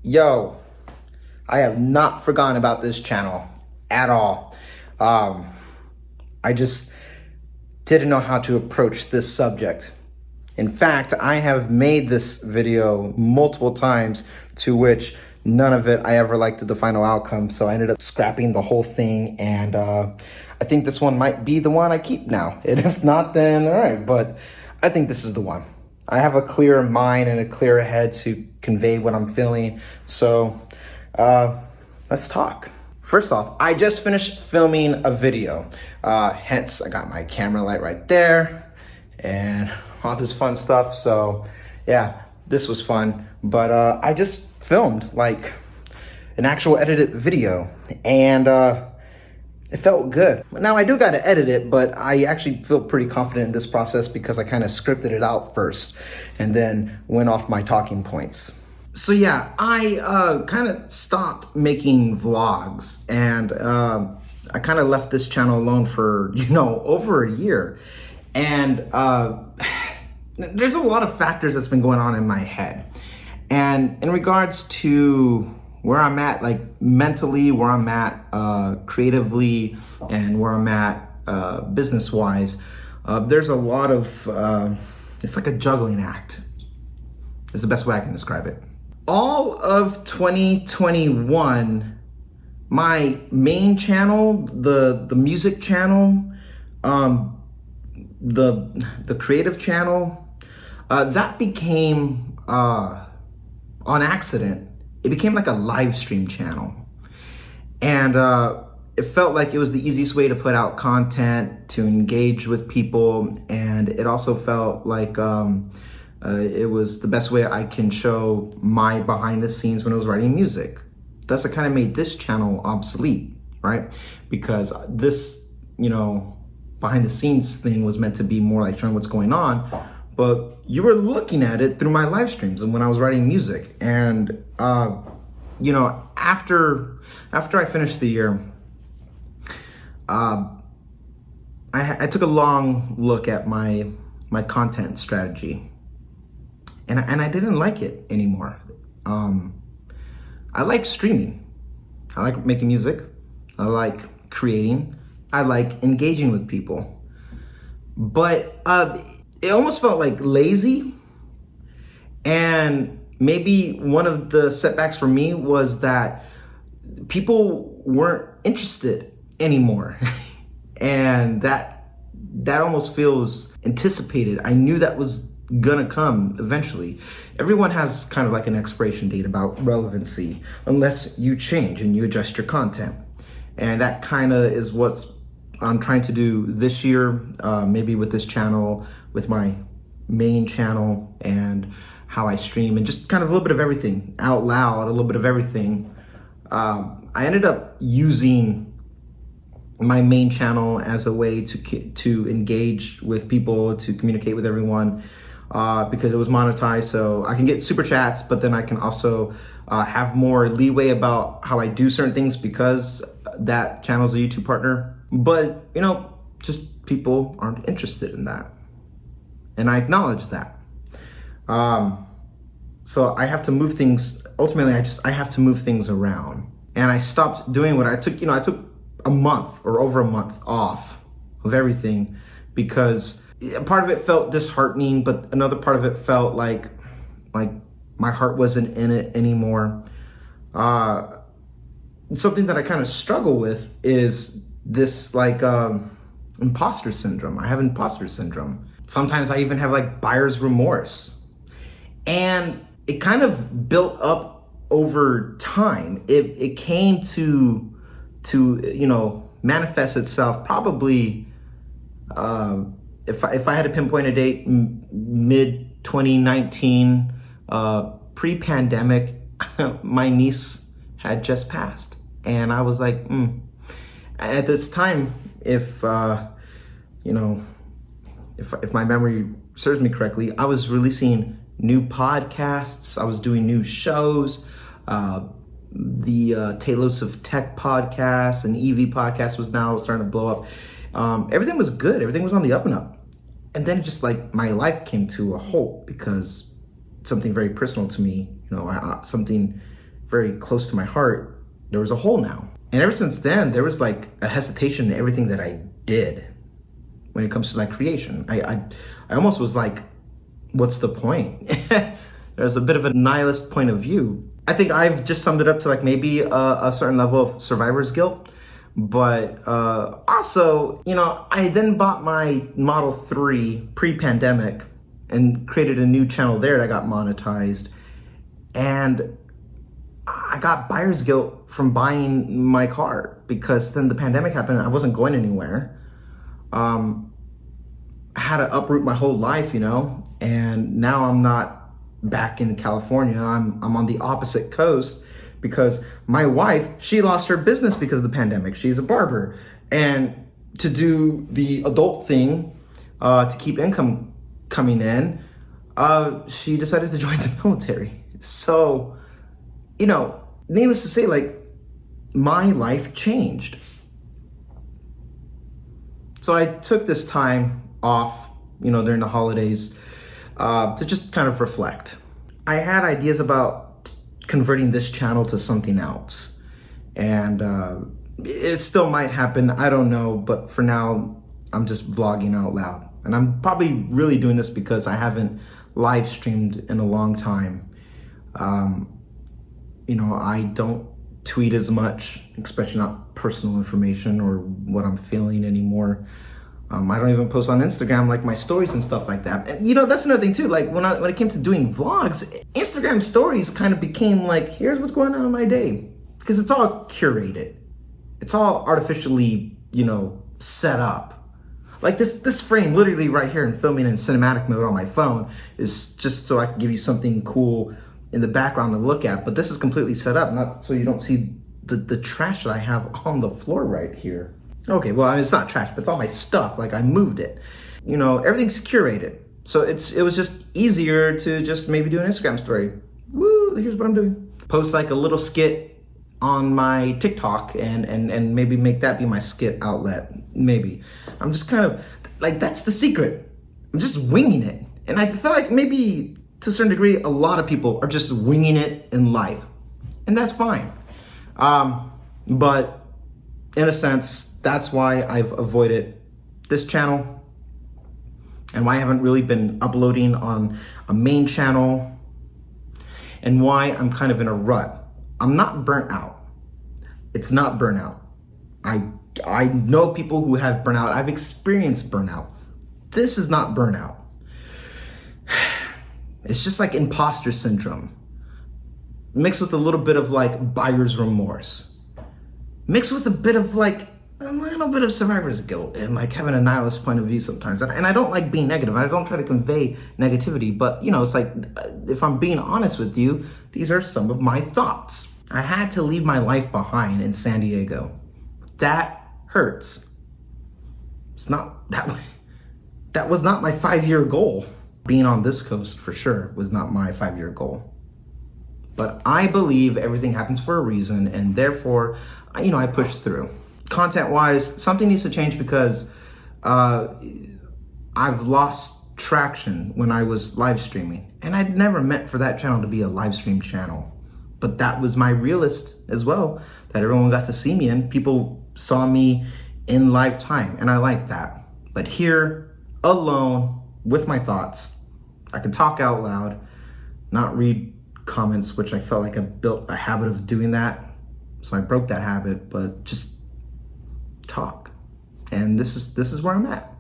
Yo, I have not forgotten about this channel at all. I just didn't know how to approach this subject. In fact, I have made this video multiple times to which none of it I ever liked the final outcome. So I ended up scrapping the whole thing, and I think this one might be the one I keep now. And if not, then all right, but I think this is the one. I have a clearer mind and a clearer head to convey what I'm feeling. So let's talk. First off, I just finished filming a video. Hence, I got my camera light right there and all this fun stuff. So yeah, this was fun. But I just filmed like an actual edited video, and it felt good. Now I do got to edit it, but I actually feel pretty confident in this process because I kind of scripted it out first and then went off my talking points. So yeah, I kind of stopped making vlogs, and I kind of left this channel alone for, over a year. And there's a lot of factors that's been going on in my head. And in regards to where I'm at, like mentally, where I'm at creatively, and where I'm at business-wise, there's a lot of, it's like a juggling act, is the best way I can describe it. All of 2021, my main channel, the music channel, the creative channel, that became, on accident, it became like a live stream channel. And it felt like it was the easiest way to put out content, to engage with people. And it also felt like it was the best way I can show my behind the scenes when I was writing music. That's what kind of made this channel obsolete, right? Because this, behind the scenes thing was meant to be more like showing what's going on, but you were looking at it through my live streams and when I was writing music. And after I finished the year, I took a long look at my content strategy, and I didn't like it anymore. I like streaming. I like making music. I like creating. I like engaging with people. But it almost felt like lazy. And maybe one of the setbacks for me was that people weren't interested anymore. And that almost feels anticipated. I knew that was gonna come eventually. Everyone has kind of like an expiration date about relevancy, unless you change and you adjust your content. And that kind of is what's I'm trying to do this year, maybe with this channel, with my main channel, and how I stream, and just kind of a little bit of everything out loud, a little bit of everything. I ended up using my main channel as a way to engage with people, to communicate with everyone, because it was monetized. So I can get super chats, but then I can also have more leeway about how I do certain things because that channel's a YouTube partner. But, just people aren't interested in that. And I acknowledge that. So I have to move things, ultimately I have to move things around. And I stopped doing what I took a month or over a month off of everything because part of it felt disheartening, but another part of it felt like my heart wasn't in it anymore. Something that I kind of struggle with is this imposter syndrome. I have imposter syndrome. Sometimes I even have like buyer's remorse. And it kind of built up over time. It came to manifest itself probably, if I had to pinpoint a date, mid 2019, pre-pandemic, my niece had just passed. And I was like, At this time, if my memory serves me correctly, I was releasing new podcasts. I was doing new shows. The Talos of Tech podcast and EV podcast was now starting to blow up. Everything was good. Everything was on the up and up. And then just like my life came to a halt because something very personal to me, something very close to my heart, there was a hole now. And ever since then, there was like a hesitation in everything that I did when it comes to like creation. I almost was like, what's the point? There's a bit of a nihilist point of view. I think I've just summed it up to like maybe a certain level of survivor's guilt. But also, you know, I then bought my Model 3 pre-pandemic and created a new channel there that got monetized. And I got buyer's guilt from buying my car because then the pandemic happened and I wasn't going anywhere. I had to uproot my whole life, you know, and now I'm not back in California. I'm on the opposite coast because my wife, she lost her business because of the pandemic. She's a barber. And to do the adult thing, to keep income coming in, she decided to join the military. So, you know, needless to say, like, my life changed. So I took this time off, you know, during the holidays, to just kind of reflect. I had ideas about converting this channel to something else. And it still might happen, I don't know, but for now, I'm just vlogging out loud. And I'm probably really doing this because I haven't live streamed in a long time. You know, I don't tweet as much, especially not personal information or what I'm feeling anymore. I don't even post on Instagram like my stories and stuff like that. And you know, that's another thing too. Like when it came to doing vlogs, Instagram stories kind of became like, here's what's going on in my day. Because it's all curated. It's all artificially, you know, set up. Like this frame literally right here and filming in cinematic mode on my phone is just so I can give you something cool in the background to look at. But this is completely set up, not so you don't see the trash that I have on the floor right here. Okay, well, I mean, it's not trash, but it's all my stuff. Like I moved it. You know, everything's curated. So it was just easier to just maybe do an Instagram story. Woo, here's what I'm doing. Post like a little skit on my TikTok and maybe make that be my skit outlet. Maybe. I'm just kind of, like, that's the secret. I'm just winging it. And I feel like maybe to a certain degree, a lot of people are just winging it in life. And that's fine. But in a sense, that's why I've avoided this channel and why I haven't really been uploading on a main channel and why I'm kind of in a rut. I'm not burnt out. It's not burnout. I know people who have burnout. I've experienced burnout. This is not burnout. It's just like imposter syndrome mixed with a little bit of like buyer's remorse, mixed with a bit of like a little bit of survivor's guilt and like having a nihilist point of view sometimes. And I don't like being negative. I don't try to convey negativity, but you know, it's like, if I'm being honest with you, these are some of my thoughts. I had to leave my life behind in San Diego. That hurts. It's not that way. That was not my 5-year goal. Being on this coast for sure was not my 5-year goal. But I believe everything happens for a reason, and therefore, you know, I push through. Content-wise, something needs to change because I've lost traction when I was live streaming. And I'd never meant for that channel to be a live stream channel. But that was my realist as well, that everyone got to see me and people saw me in live time. And I like that. But here, alone, with my thoughts, I could talk out loud, not read comments, which I felt like I built a habit of doing that. So I broke that habit, but just talk. And this is where I'm at.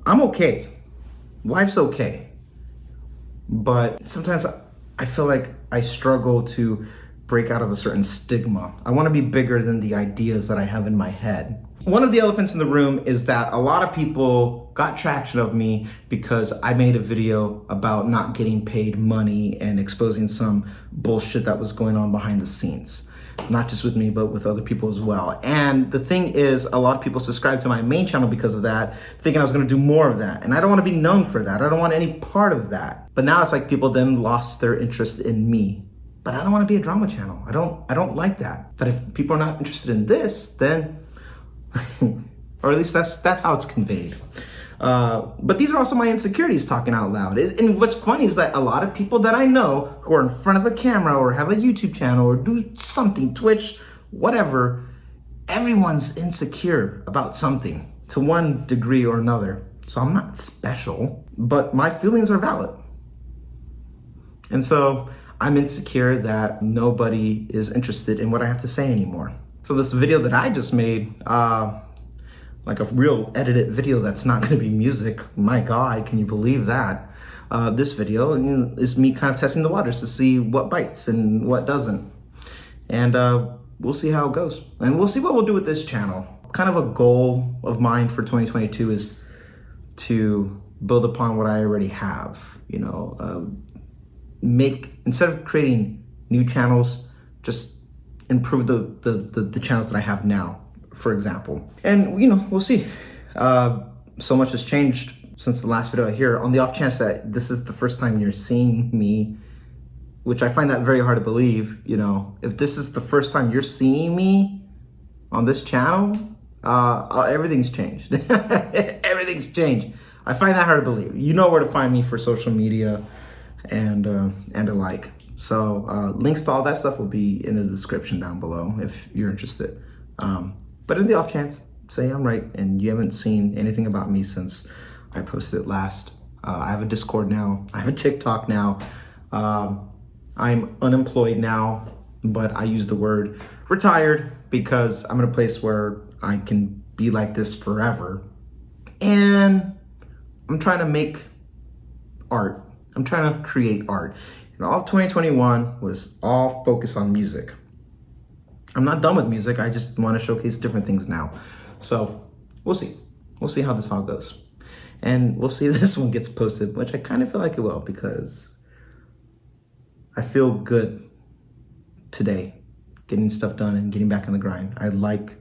I'm okay. Life's okay. But sometimes I feel like I struggle to break out of a certain stigma. I want to be bigger than the ideas that I have in my head. One of the elephants in the room is that a lot of people got traction of me because I made a video about not getting paid money and exposing some bullshit that was going on behind the scenes. Not just with me, but with other people as well. And the thing is, a lot of people subscribed to my main channel because of that, thinking I was gonna do more of that. And I don't wanna be known for that. I don't want any part of that. But now it's like people then lost their interest in me. But I don't wanna be a drama channel. I don't like that. But if people are not interested in this, then, or at least that's how it's conveyed. But these are also my insecurities talking out loud. And what's funny is that a lot of people that I know who are in front of a camera or have a YouTube channel or do something, Twitch, whatever, everyone's insecure about something to one degree or another. So I'm not special, but my feelings are valid. And so I'm insecure that nobody is interested in what I have to say anymore. So this video that I just made, like a real edited video that's not gonna be music, my God, can you believe that? This video is me kind of testing the waters to see what bites and what doesn't. And we'll see how it goes. And we'll see what we'll do with this channel. Kind of a goal of mine for 2022 is to build upon what I already have, you know, instead of creating new channels, just improve the channels that I have now, for example. And, you know, we'll see. So much has changed since the last video here. On the off chance that this is the first time you're seeing me, which I find that very hard to believe, you know, if this is the first time you're seeing me on this channel, everything's changed. Everything's changed. I find that hard to believe. You know where to find me for social media and alike. So links to all that stuff will be in the description down below if you're interested. But in the off chance, say I'm right and you haven't seen anything about me since I posted it last. I have a Discord now. I have a TikTok now. I'm unemployed now, but I use the word retired because I'm in a place where I can be like this forever. And I'm trying to make art. I'm trying to create art. And all of 2021 was all focused on music. I'm not done with music. I just want to showcase different things now. So we'll see. We'll see how this all goes. And we'll see if this one gets posted, which I kind of feel like it will because I feel good today getting stuff done and getting back on the grind. I like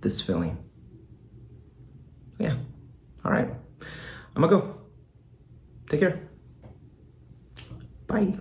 this feeling. Yeah. All right. I'm gonna go. Take care. Bye.